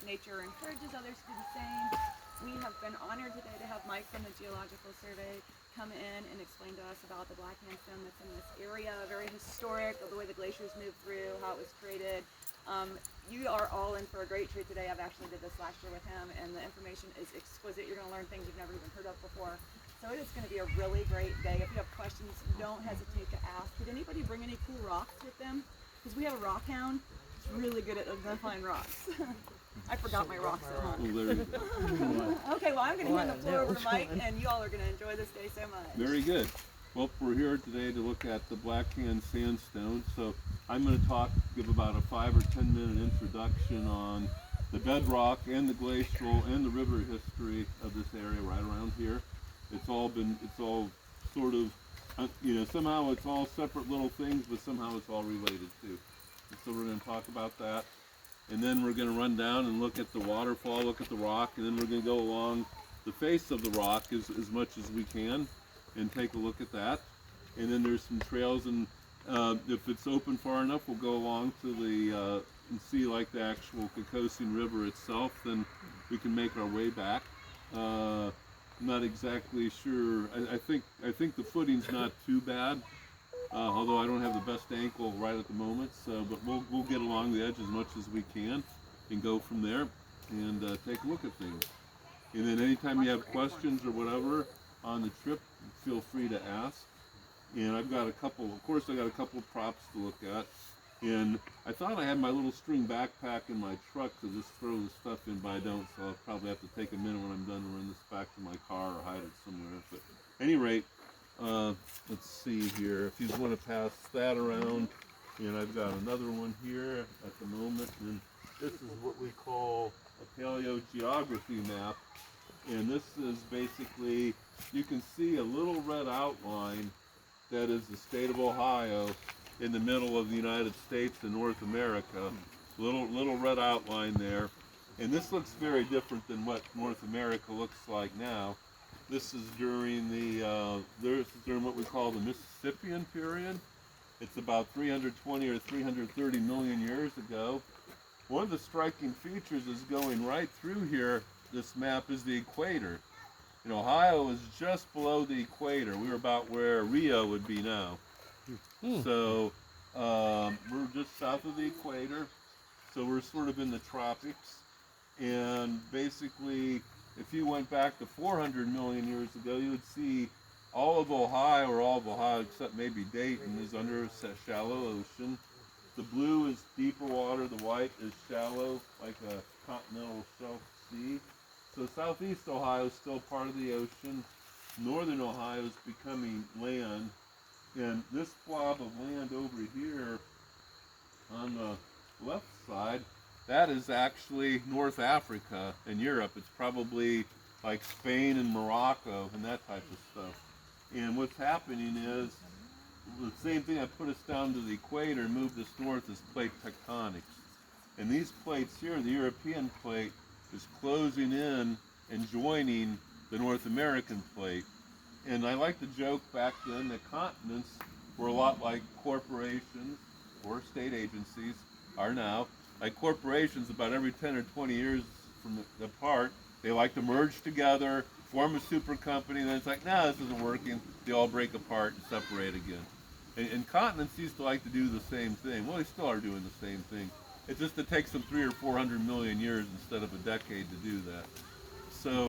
nature encourages others to do the same. We have been honored today to have Mike from the Geological Survey come in and explain to us about the Black Hand Sandstone that's in this area, very historic, the way the glaciers moved through, how it was created. You are all in for a great treat today. I've actually did this last year with him, and the information is exquisite. You're going to learn things you've never even heard of before. So it is going to be a really great day. If you have questions, don't hesitate to ask. Did anybody bring any cool rocks with them? Because we have a rock hound. It's really good at identifying rocks. I forgot my rocks at home. Well, there you go. Okay, well, I'm going to hand the floor over to Mike, and you all are going to enjoy this day so much. Very good. Well, we're here today to look at the Black Hand Sandstone. So I'm going to give about a 5 or 10 minute introduction on the bedrock and the glacial and the river history of this area right around here. It's all sort of, somehow it's all separate little things, but somehow it's all related too. And so we're going to talk about that. And then we're going to run down and look at the waterfall, look at the rock, and then we're going to go along the face of the rock as much as we can and take a look at that. And then there's some trails, and if it's open far enough, we'll go along to the and see like the actual Kokosing River itself. Then we can make our way back. I'm not exactly sure. I think the footing's not too bad. Although I don't have the best ankle right at the moment, but we'll get along the edge as much as we can and go from there and take a look at things. And then anytime you have questions or whatever on the trip, feel free to ask. And I've got a couple of props to look at. And I thought I had my little string backpack in my truck to just throw the stuff in, but I don't, so I'll probably have to take a minute when I'm done to run this back to my car or hide it somewhere. But at any rate, let's see here. If you want to pass that around, and I've got another one here at the moment, and this is what we call a paleogeography map. And this is basically, you can see a little red outline that is the state of Ohio in the middle of the United States and North America. Little red outline there. And this looks very different than what North America looks like now. This is during during what we call the Mississippian period. It's about 320 or 330 million years ago. One of the striking features is going right through here. This map is the equator. And Ohio is just below the equator. We're about where Rio would be now. So we're just south of the equator. So we're sort of in the tropics. And basically, if you went back to 400 million years ago, you would see all of Ohio, except maybe Dayton, is under a shallow ocean. The blue is deeper water, the white is shallow, like a continental shelf sea. So southeast Ohio is still part of the ocean. Northern Ohio is becoming land. And this blob of land over here on the left side, that is actually North Africa and Europe. It's probably like Spain and Morocco and that type of stuff. And what's happening is the same thing that put us down to the equator and moved us north is plate tectonics. And these plates here, the European plate, is closing in and joining the North American plate. And I like to joke back then that continents were a lot like corporations or state agencies are now. Like corporations, about every 10 or 20 years from apart, they like to merge together, form a super company, and then it's like, nah, this isn't working. They all break apart and separate again. And continents used to like to do the same thing. Well, they still are doing the same thing. It's just it takes them 300 or 400 million years instead of a decade to do that. So